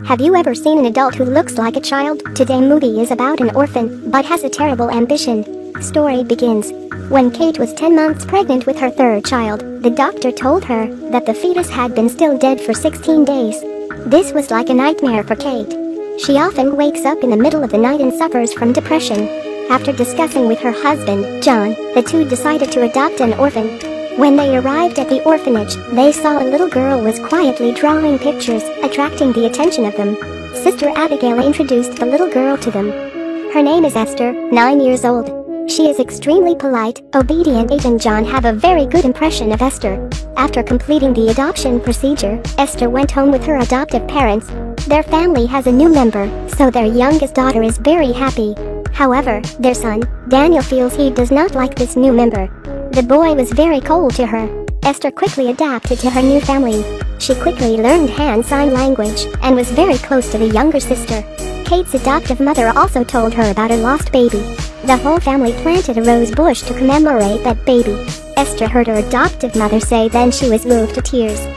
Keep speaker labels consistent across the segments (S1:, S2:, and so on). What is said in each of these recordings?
S1: Have you ever seen an adult who looks like a child? Today's movie is about an orphan, but has a terrible ambition. Story begins. When Kate was 10 months pregnant with her third child, the doctor told her that the fetus had been still dead for 16 days. This was like a nightmare for Kate. She often wakes up in the middle of the night and suffers from depression. After discussing with her husband, John, the two decided to adopt an orphan. When they arrived at the orphanage, they saw a little girl was quietly drawing pictures, attracting the attention of them. Sister Abigail introduced the little girl to them. Her name is Esther, 9 years old. She is extremely polite, obedient. Kate and John have a very good impression of Esther. After completing the adoption procedure, Esther went home with her adoptive parents. Their family has a new member, so their youngest daughter is very happy. However, their son, Daniel, feels he does not like this new member. The boy was very cold to her. Esther quickly adapted to her new family. She quickly learned hand sign language and was very close to the younger sister. Kate's adoptive mother also told her about her lost baby. The whole family planted a rose bush to commemorate that baby. Esther heard her adoptive mother say, then she was moved to tears.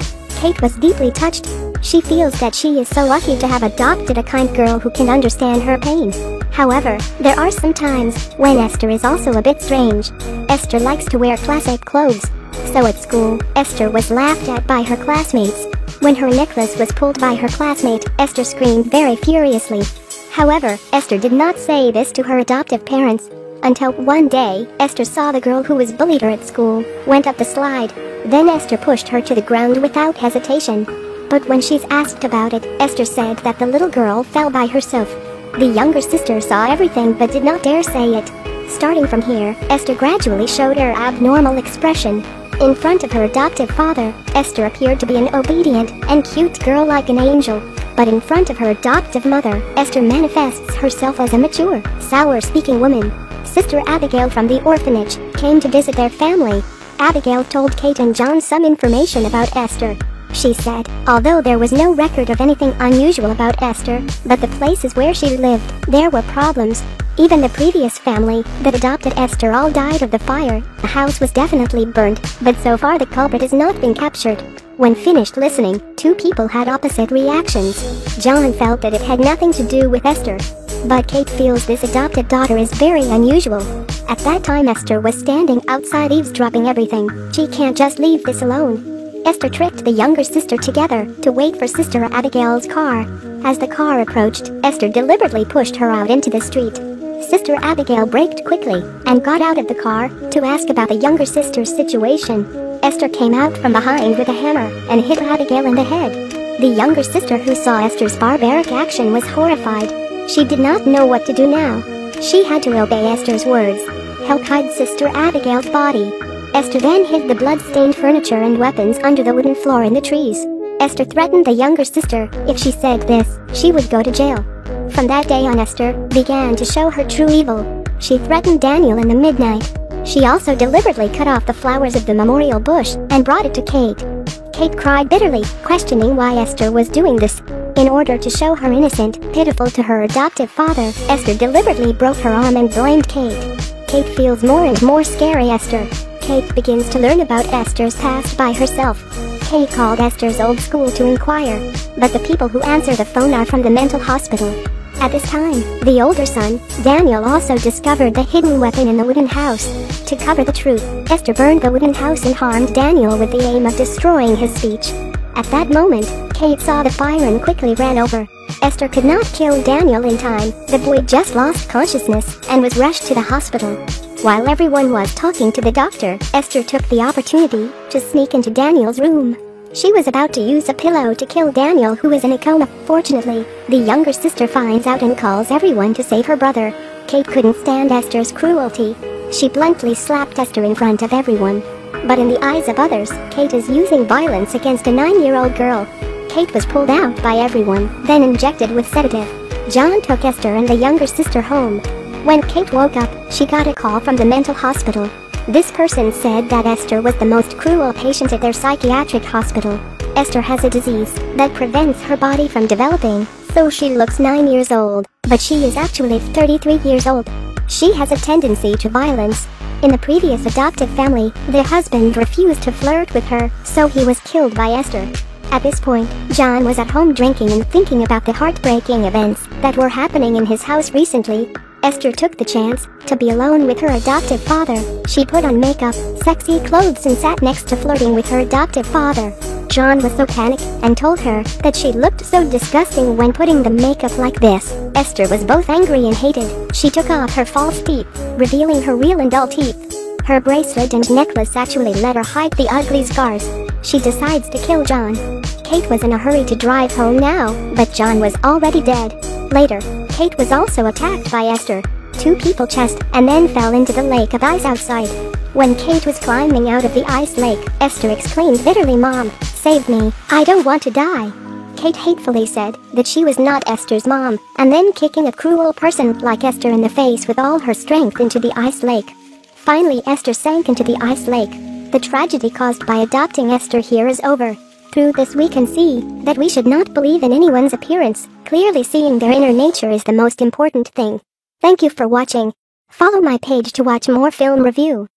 S1: Kate was deeply touched. She feels that she is so lucky to have adopted a kind girl who can understand her pain. However, there are some times when Esther is also a bit strange. Esther likes to wear classic clothes. So at school, Esther was laughed at by her classmates. When her necklace was pulled by her classmate, Esther screamed very furiously. However, Esther did not say this to her adoptive parents. Until one day, Esther saw the girl who was bullied her at school, went up the slide. Then Esther pushed her to the ground without hesitation. But when she's asked about it, Esther said that the little girl fell by herself. The younger sister saw everything but did not dare say it. Starting from here, Esther gradually showed her abnormal expression. In front of her adoptive father, Esther appeared to be an obedient and cute girl like an angel. But in front of her adoptive mother, Esther manifests herself as a mature, sour-speaking woman. Sister Abigail from the orphanage came to visit their family. Abigail told Kate and John some information about Esther. She said, although there was no record of anything unusual about Esther, but the places where she lived, there were problems. Even the previous family that adopted Esther all died of the fire. The house was definitely burned, but so far the culprit has not been captured. When finished listening, two people had opposite reactions. John felt that it had nothing to do with Esther. But Kate feels this adopted daughter is very unusual. At that time Esther was standing outside eavesdropping everything. She can't just leave this alone. Esther tricked the younger sister together to wait for Sister Abigail's car. As the car approached, Esther deliberately pushed her out into the street. Sister Abigail braked quickly and got out of the car to ask about the younger sister's situation. Esther came out from behind with a hammer and hit Abigail in the head. The younger sister, who saw Esther's barbaric action, was horrified. She did not know what to do now. She had to obey Esther's words. Help hide Sister Abigail's body. Esther then hid the blood-stained furniture and weapons under the wooden floor in the trees. Esther threatened the younger sister. If she said this, she would go to jail. From that day on, Esther began to show her true evil. She threatened Daniel in the midnight. She also deliberately cut off the flowers of the memorial bush and brought it to Kate. Kate cried bitterly, questioning why Esther was doing this. In order to show her innocent, pitiful to her adoptive father, Esther deliberately broke her arm and blamed Kate. Kate feels more and more scary. Kate begins to learn about Esther's past by herself. Kate called Esther's old school to inquire, but the people who answer the phone are from the mental hospital. At this time, the older son, Daniel, also discovered the hidden weapon in the wooden house. To cover the truth, Esther burned the wooden house and harmed Daniel with the aim of destroying his speech. At that moment, Kate saw the fire and quickly ran over. Esther could not kill Daniel in time. The boy just lost consciousness and was rushed to the hospital. While everyone was talking to the doctor, Esther took the opportunity to sneak into Daniel's room. She was about to use a pillow to kill Daniel, who was in a coma. Fortunately, the younger sister finds out and calls everyone to save her brother. Kate couldn't stand Esther's cruelty. She bluntly slapped Esther in front of everyone. But in the eyes of others, Kate is using violence against a 9-year-old girl. Kate was pulled out by everyone, then injected with sedative. John took Esther and the younger sister home. When Kate woke up, she got a call from the mental hospital. This person said that Esther was the most cruel patient at their psychiatric hospital. Esther has a disease that prevents her body from developing, so she looks 9 years old, but she is actually 33 years old. She has a tendency to violence. In the previous adoptive family, the husband refused to flirt with her, so he was killed by Esther. At this point, John was at home drinking and thinking about the heartbreaking events that were happening in his house recently. Esther took the chance to be alone with her adoptive father. She put on makeup, sexy clothes and sat next to flirting with her adoptive father. John was so panicked and told her that she looked so disgusting when putting the makeup like this. Esther was both angry and hated. She took off her false teeth, revealing her real and dull teeth. Her bracelet and necklace actually let her hide the ugly scars. She decides to kill John. Kate was in a hurry to drive home now, but John was already dead. Later, Kate was also attacked by Esther. Two people chased and then fell into the lake of ice outside. When Kate was climbing out of the ice lake, Esther exclaimed bitterly, "Mom, save me, I don't want to die." Kate hatefully said that she was not Esther's mom, and then kicking a cruel person like Esther in the face with all her strength into the ice lake. Finally, Esther sank into the ice lake. The tragedy caused by adopting Esther here is over. Through this we can see that we should not believe in anyone's appearance. Clearly seeing their inner nature is the most important thing. Thank you for watching. Follow my page to watch more film review.